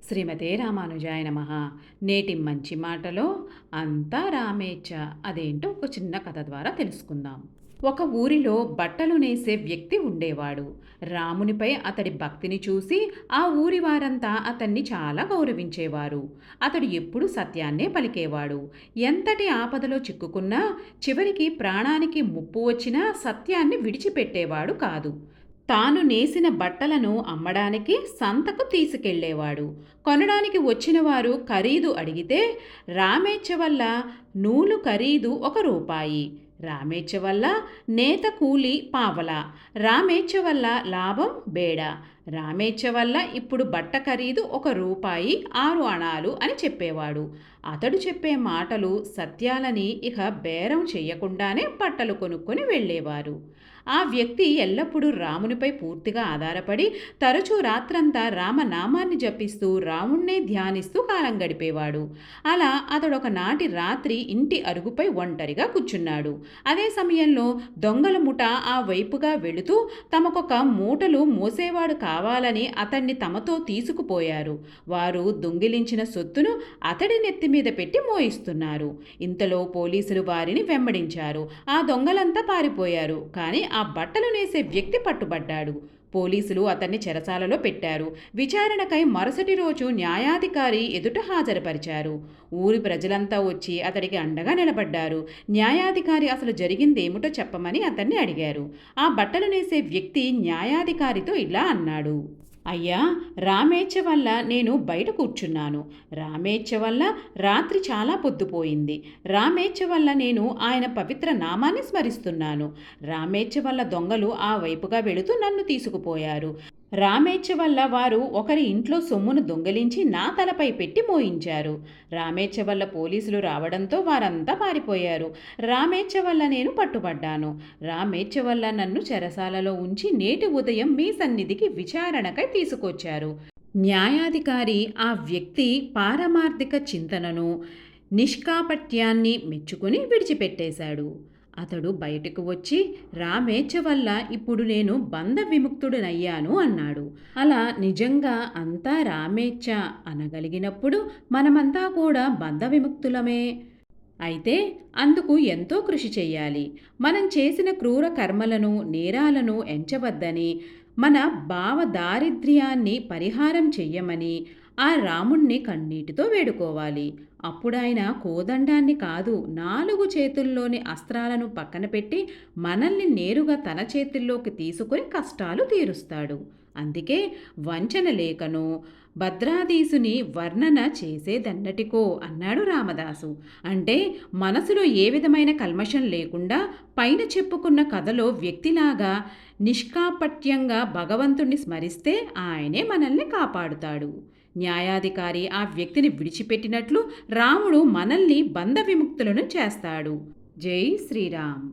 శ్రీమతే రామానుజాయ నమః. నేటి మంచి మాటలో అంతా రామేచ్ఛ అదేంటో ఒక చిన్న కథ ద్వారా తెలుసుకుందాం. ఒక ఊరిలో బట్టలు నేసే వ్యక్తి ఉండేవాడు. రామునిపై అతడి భక్తిని చూసి ఆ ఊరి వారంతా అతన్ని చాలా గౌరవించేవారు. అతడు ఎప్పుడూ సత్యాన్నే పలికేవాడు. ఎంతటి ఆపదలో చిక్కుకున్నా చివరికి ప్రాణానికి ముప్పు వచ్చినా సత్యాన్ని విడిచిపెట్టేవాడు కాదు. తాను నేసిన బట్టలను అమ్మడానికి సంతకు తీసుకెళ్లేవాడు. కొనడానికి వచ్చిన వారు ఖరీదు అడిగితే రామేచ్ఛ వల్ల నూలు ఖరీదు ₹1, రామేచ్ఛ వల్ల నేత కూలి పావలా, రామేచ్ఛ వల్ల లాభం బేడ, రామేచ్ఛ వల్ల ఇప్పుడు బట్ట ఖరీదు ₹1 6 అని చెప్పేవాడు. అతడు చెప్పే మాటలు సత్యాలని ఇక బేరం చెయ్యకుండానే బట్టలు కొనుక్కొని వెళ్ళేవారు. ఆ వ్యక్తి ఎల్లప్పుడూ రామునిపై పూర్తిగా ఆధారపడి తరచూ రాత్రంతా రామనామాన్ని జపిస్తూ రాముణ్ణే ధ్యానిస్తూ కాలం గడిపేవాడు. అలా అతడొక నాటి రాత్రి ఇంటి అరుగుపై ఒంటరిగా కూర్చున్నాడు. అదే సమయంలో దొంగల ముఠ ఆ వైపుగా వెళుతూ తమకొక మూటలు మోసేవాడు కావాలని అతన్ని తమతో తీసుకుపోయారు. వారు దొంగిలించిన సొత్తును అతడి నెత్తి మీద పెట్టి మోయిస్తున్నారు. ఇంతలో పోలీసులు వారిని వెంబడించారు. ఆ దొంగలంతా పారిపోయారు. కానీ ఆ బట్టలు నేసే వ్యక్తి పట్టుబడ్డాడు. పోలీసులు అతన్ని చెరసాలలో పెట్టారు. విచారణకై మరుసటి రోజు న్యాయాధికారి ఎదుట హాజరుపరిచారు. ఊరి ప్రజలంతా వచ్చి అతడికి అండగా నిలబడ్డారు. న్యాయాధికారి అసలు జరిగిందేమిటో చెప్పమని అతన్ని అడిగారు. ఆ బట్టలు నేసే వ్యక్తి న్యాయాధికారితో ఇలా అన్నాడు: అయ్యా, రామేచ్ఛ వల్ల నేను బయట కూర్చున్నాను. రామేచ్ఛ వల్ల రాత్రి చాలా పొద్దుపోయింది. రామేచ్ఛ వల్ల నేను ఆయన పవిత్ర నామాన్ని స్మరిస్తున్నాను. రామేచ్ఛ వల్ల దొంగలు ఆ వైపుగా వెళుతూ నన్ను తీసుకుపోయారు. రామేచ్ఛ వల్ల వారు ఒకరి ఇంట్లో సొమ్మును దొంగిలించి నా తలపై పెట్టి మోయించారు. రామేచ్ఛ వల్ల పోలీసులు రావడంతో వారంతా పారిపోయారు. రామేచ్ఛ వల్ల నేను పట్టుబడ్డాను. రామేచ్ఛ వల్ల నన్ను చెరసాలలో ఉంచి నేటి ఉదయం మీ సన్నిధికి విచారణకై తీసుకొచ్చారు. న్యాయాధికారి ఆ వ్యక్తి పారమార్థిక చింతనను, నిష్కాపట్యాన్ని మెచ్చుకుని విడిచిపెట్టేశాడు. అతడు బయటకు వచ్చి రామేచ్ఛ వల్ల ఇప్పుడు నేను బంధ విముక్తుడనయ్యాను అన్నాడు. అలా నిజంగా అంతా రామేచ్ఛ అనగలిగినప్పుడు మనమంతా కూడా బంధ విముక్తులమే. అయితే అందుకు ఎంతో కృషి చెయ్యాలి. మనం చేసిన క్రూర కర్మలను, నేరాలను ఎంచవద్దని, మన భావ దారిద్ర్యాన్ని పరిహారం చెయ్యమని ఆ రాముణ్ణి కన్నీటితో వేడుకోవాలి. అప్పుడాయన కోదండాన్ని కాదు, 4 చేతుల్లోని అస్త్రాలను పక్కన పెట్టి మనల్ని నేరుగా తన చేతుల్లోకి తీసుకుని కష్టాలు తీరుస్తాడు. అందుకే వంచన లేకను భద్రాధీసుని వర్ణన చేసేదన్నటికో అన్నాడు రామదాసు. అంటే మనసులో ఏ విధమైన కల్మషం లేకుండా పైన చెప్పుకున్న కథలో వ్యక్తిలాగా నిష్కాపట్యంగా భగవంతుణ్ణి స్మరిస్తే ఆయనే మనల్ని కాపాడుతాడు. న్యాయాధికారి ఆ వ్యక్తిని విడిచిపెట్టినట్లు రాముడు మనల్ని బంధ విముక్తులను చేస్తాడు. జై శ్రీరామ్.